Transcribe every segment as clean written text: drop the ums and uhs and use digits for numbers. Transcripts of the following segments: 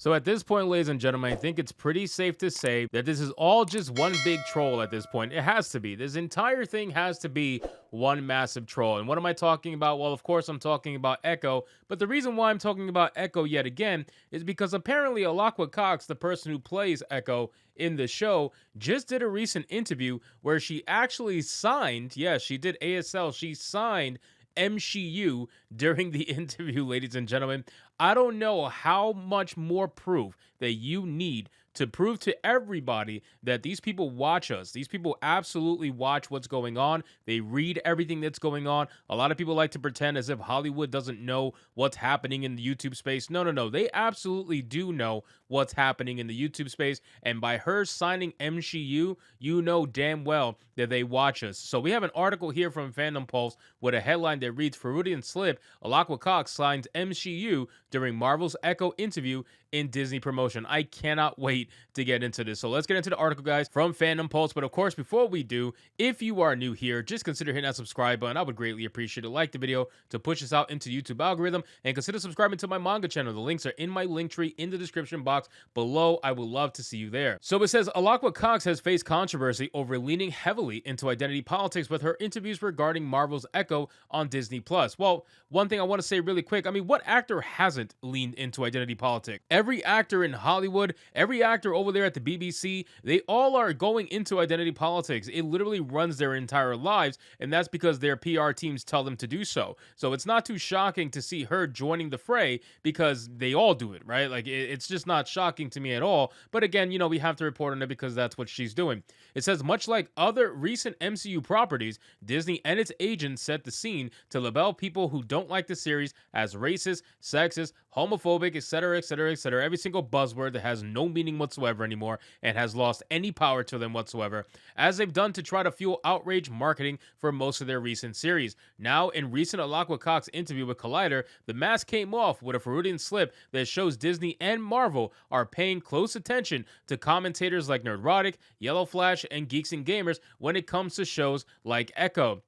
So at this point, ladies and gentlemen, I think it's pretty safe to say that this is all just one big troll at this point. It has to be. This entire thing has to be one massive troll. And what am I talking about? Well, of course, I'm talking about Echo. But the reason why I'm talking about Echo yet again is because apparently ALAQUA COX, the person who plays Echo in the show, just did a recent interview where she actually signed, yes, she did ASL, she signed MCU during the interview, ladies and gentlemen. I don't know how much more proof that you need to prove to everybody that these people watch us. These people absolutely watch what's going on. They read everything that's going on. A lot of people like to pretend as if Hollywood doesn't know what's happening in the YouTube space. No, no, no. They absolutely do know what's happening in the YouTube space. And by her signing MCU, you know damn well that they watch us. So we have an article here from Fandom Pulse with a headline that reads, Freudian slip, ALAQUA COX signs MCU during Marvel's Echo interview in Disney promotion. I cannot wait to get into this. So let's get into the article, guys, from Fandom Pulse. But of course, before we do, if you are new here, just consider hitting that subscribe button. I would greatly appreciate it. Like the video to push us out into YouTube algorithm, and consider subscribing to my manga channel. The links are in my link tree in the description box below. I would love to see you there. So it says, ALAQUA COX has faced controversy over leaning heavily into identity politics with her interviews regarding Marvel's Echo on Disney+. Well, one thing I want to say really quick, I mean, what actor hasn't leaned into identity politics? Every actor in Hollywood, every actor over there at the BBC, they all are going into identity politics. It literally runs their entire lives, and that's because their PR teams tell them to do so. So it's not too shocking to see her joining the fray, because they all do it, right? Like, it's just not shocking to me at all. But again, you know, we have to report on it because that's what she's doing. It says, much like other recent MCU properties, Disney and its agents set the scene to label people who don't like the series as racist, sexist, homophobic, etc., etc., etc. Every single buzzword that has no meaning whatsoever anymore and has lost any power to them whatsoever, as they've done to try to fuel outrage marketing for most of their recent series. Now, in recent ALAQUA COX interview with Collider, the mask came off with a Freudian slip that shows Disney and Marvel are paying close attention to commentators like Nerdrotic, Yellow Flash, and Geeks and Gamers when it comes to shows like Echo.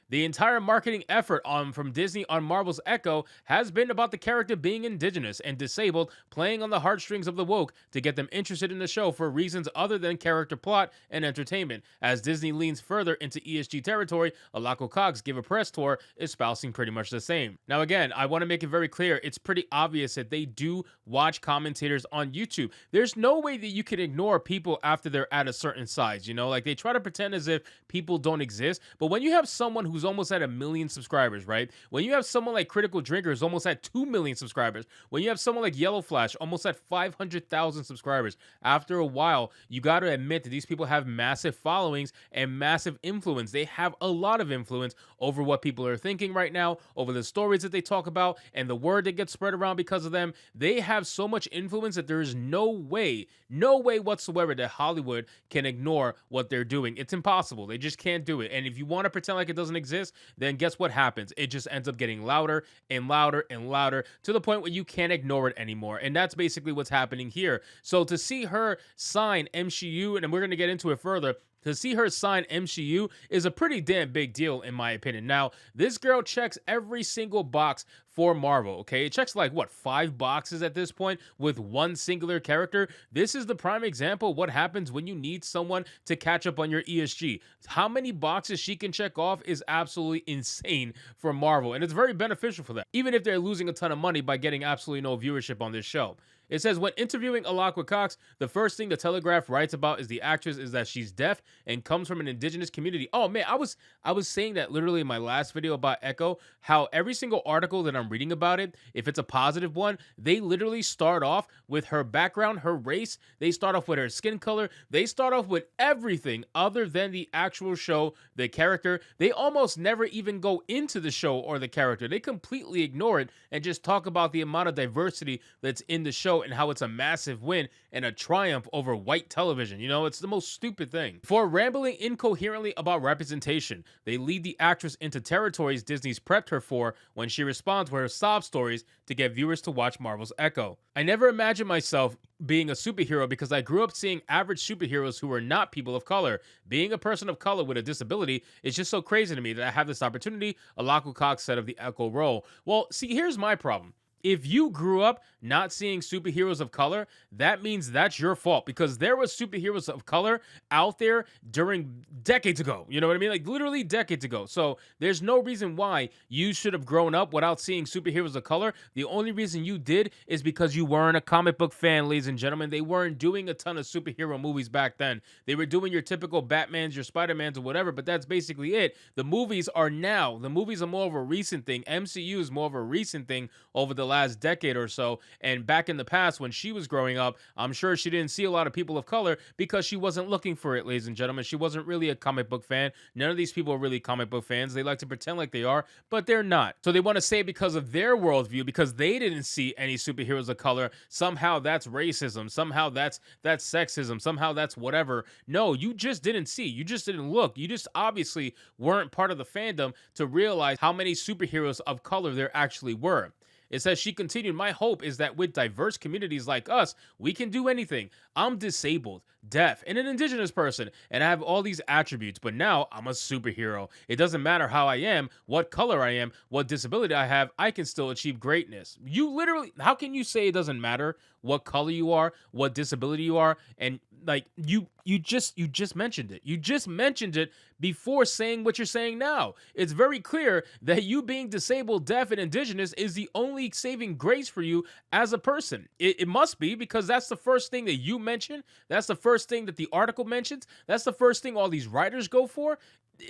The entire marketing effort from Disney on Marvel's Echo has been about the character being indigenous and disabled, playing on the heartstrings of the woke to get them interested in the show for reasons other than character plot and entertainment. As Disney leans further into ESG territory, ALAQUA COX give a press tour espousing pretty much the same. Now again, I want to make it very clear, it's pretty obvious that they do watch commentators on YouTube. There's no way that you can ignore people after they're at a certain size, you know? Like, they try to pretend as if people don't exist, but when you have someone who's almost at 1 million subscribers, right? When you have someone like Critical Drinker who's almost at 2 million subscribers, when you have someone like Yellow Flash almost at 500,000 subscribers, after a while, you got to admit that these people have massive followings and massive influence. They have a lot of influence over what people are thinking right now, over the stories that they talk about, and the word that gets spread around because of them. They have so much influence that there is no way whatsoever that Hollywood can ignore what they're doing. It's impossible. They just can't do it. And if you want to pretend like it doesn't exist, then guess what happens? It just ends up getting louder and louder and louder to the point where you can't ignore it anymore. And that's basically what's happening here. So to see her sign MCU, and we're going to get into it further, to see her sign MCU is a pretty damn big deal, in my opinion. Now, this girl checks every single box for Marvel, okay? It checks like, what, 5 boxes at this point with one singular character? This is the prime example of what happens when you need someone to catch up on your ESG. How many boxes she can check off is absolutely insane for Marvel, and it's very beneficial for them, even if they're losing a ton of money by getting absolutely no viewership on this show. It says, when interviewing ALAQUA COX, the first thing the Telegraph writes about is the actress is that she's deaf and comes from an indigenous community. Oh man, I was saying that literally in my last video about Echo, how every single article that I'm reading about it, if it's a positive one, they literally start off with her background, her race, they start off with her skin color, they start off with everything other than the actual show, the character. They almost never even go into the show or the character. They completely ignore it and just talk about the amount of diversity that's in the show and how it's a massive win and a triumph over white television. You know, it's the most stupid thing. For rambling incoherently about representation, they lead the actress into territories Disney's prepped her for when she responds with her sob stories to get viewers to watch Marvel's Echo. I never imagined myself being a superhero because I grew up seeing average superheroes who were not people of color. Being a person of color with a disability is just so crazy to me that I have this opportunity, ALAQUA COX said of the Echo role. Well, see, here's my problem. If you grew up not seeing superheroes of color, that means that's your fault because there was superheroes of color out there during decades ago. You know what I mean? Like literally decades ago. So there's no reason why you should have grown up without seeing superheroes of color. The only reason you did is because you weren't a comic book fan, ladies and gentlemen. They weren't doing a ton of superhero movies back then. They were doing your typical Batmans, your Spider-Mans, or whatever, but that's basically it. The movies are now. The movies are more of a recent thing. MCU is more of a recent thing over the last decade or so. And back in the past, when she was growing up, I'm sure she didn't see a lot of people of color because she wasn't looking for it, ladies and gentlemen. She wasn't really a comic book fan. None of these people are really comic book fans. They like to pretend like they are, but they're not. So they want to say because of their worldview, because they didn't see any superheroes of color, somehow that's racism. Somehow that's sexism. Somehow that's whatever. No, you just didn't see. You just didn't look. You just obviously weren't part of the fandom to realize how many superheroes of color there actually were. It says, she continued, my hope is that with diverse communities like us, we can do anything. I'm disabled, deaf, and an indigenous person, and I have all these attributes, but now I'm a superhero. It doesn't matter how I am, what color I am, what disability I have, I can still achieve greatness. You literally, how can you say it doesn't matter what color you are, what disability you are, and like you just mentioned it. You just mentioned it before saying what you're saying now. It's very clear that you being disabled, deaf, and indigenous is the only saving grace for you as a person. It must be, because that's the first thing that you mention. That's the first thing that the article mentions. That's the first thing all these writers go for.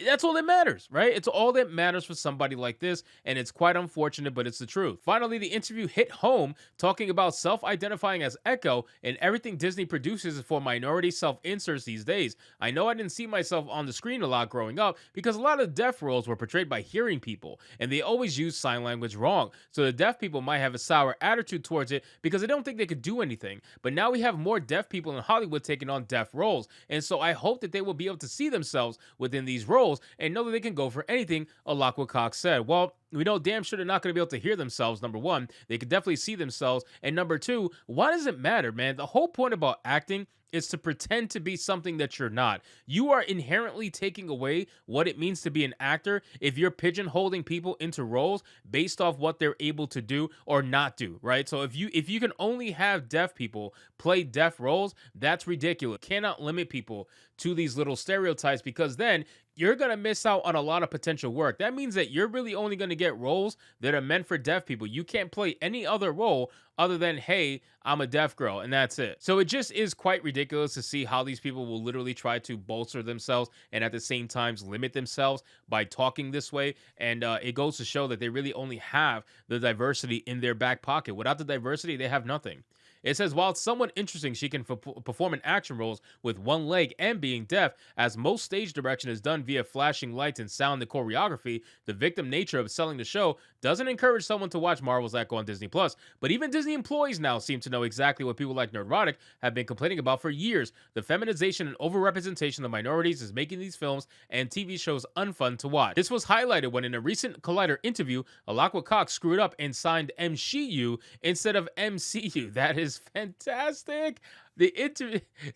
That's all that matters, right? It's all that matters for somebody like this, and it's quite unfortunate, but it's the truth. Finally, the interview hit home, talking about self-identifying as Echo and everything Disney produces is for minority self-inserts these days. I know I didn't see myself on the screen a lot growing up because a lot of deaf roles were portrayed by hearing people, and they always use sign language wrong. So the deaf people might have a sour attitude towards it because they don't think they could do anything. But now we have more deaf people in Hollywood taking on deaf roles, and so I hope that they will be able to see themselves within these roles and know that they can go for anything, ALAQUA COX said. Well, we know damn sure they're not going to be able to hear themselves, number one. They could definitely see themselves. And number two, why does it matter, man? The whole point about acting is to pretend to be something that you're not. You are inherently taking away what it means to be an actor if you're pigeonholing people into roles based off what they're able to do or not do, right? So if you can only have deaf people play deaf roles, that's ridiculous. You cannot limit people to these little stereotypes, because then you're going to miss out on a lot of potential work. That means that you're really only going to get roles that are meant for deaf people. You can't play any other role other than, hey, I'm a deaf girl, and that's it. So it just is quite ridiculous to see how these people will literally try to bolster themselves and at the same time limit themselves by talking this way. And it goes to show that they really only have the diversity in their back pocket. Without the diversity, they have nothing. It says, while it's somewhat interesting she can perform in action roles with one leg and being deaf, as most stage direction is done via flashing lights and sound and choreography, the victim nature of selling the show doesn't encourage someone to watch Marvel's Echo on Disney+. But even Disney employees now seem to know exactly what people like Neurotic have been complaining about for years. The feminization and overrepresentation of minorities is making these films and TV shows unfun to watch. This was highlighted when in a recent Collider interview, ALAQUA COX screwed up and signed MCU instead of MCU. That is fantastic. The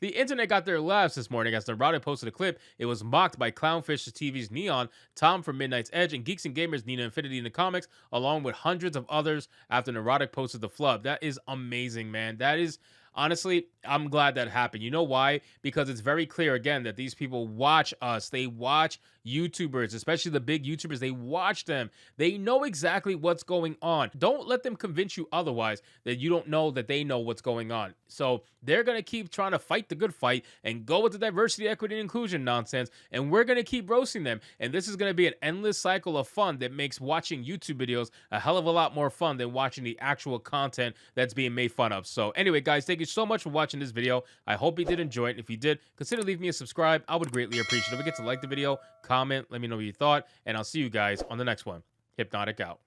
internet got their laughs this morning as Neurotic posted a clip. It was mocked by Clownfish TV's Neon, Tom from Midnight's Edge, and Geeks and Gamers Nina Infinity in the comics, along with hundreds of others after Neurotic posted the flub. That is amazing, man. That is... Honestly, I'm glad that happened. You know why? Because it's very clear, again, that these people watch us. They watch YouTubers, especially the big YouTubers. They watch them. They know exactly what's going on. Don't let them convince you otherwise, that you don't know that they know what's going on. So they're going to keep trying to fight the good fight and go with the diversity, equity, and inclusion nonsense. And we're going to keep roasting them. And this is going to be an endless cycle of fun that makes watching YouTube videos a hell of a lot more fun than watching the actual content that's being made fun of. So anyway, guys, thank you so much for watching this video. I hope you did enjoy it. If you did, consider leaving me a subscribe. I would greatly appreciate it. Don't forget to like the video, comment, let me know what you thought, and I'll see you guys on the next one. Hypnotic out.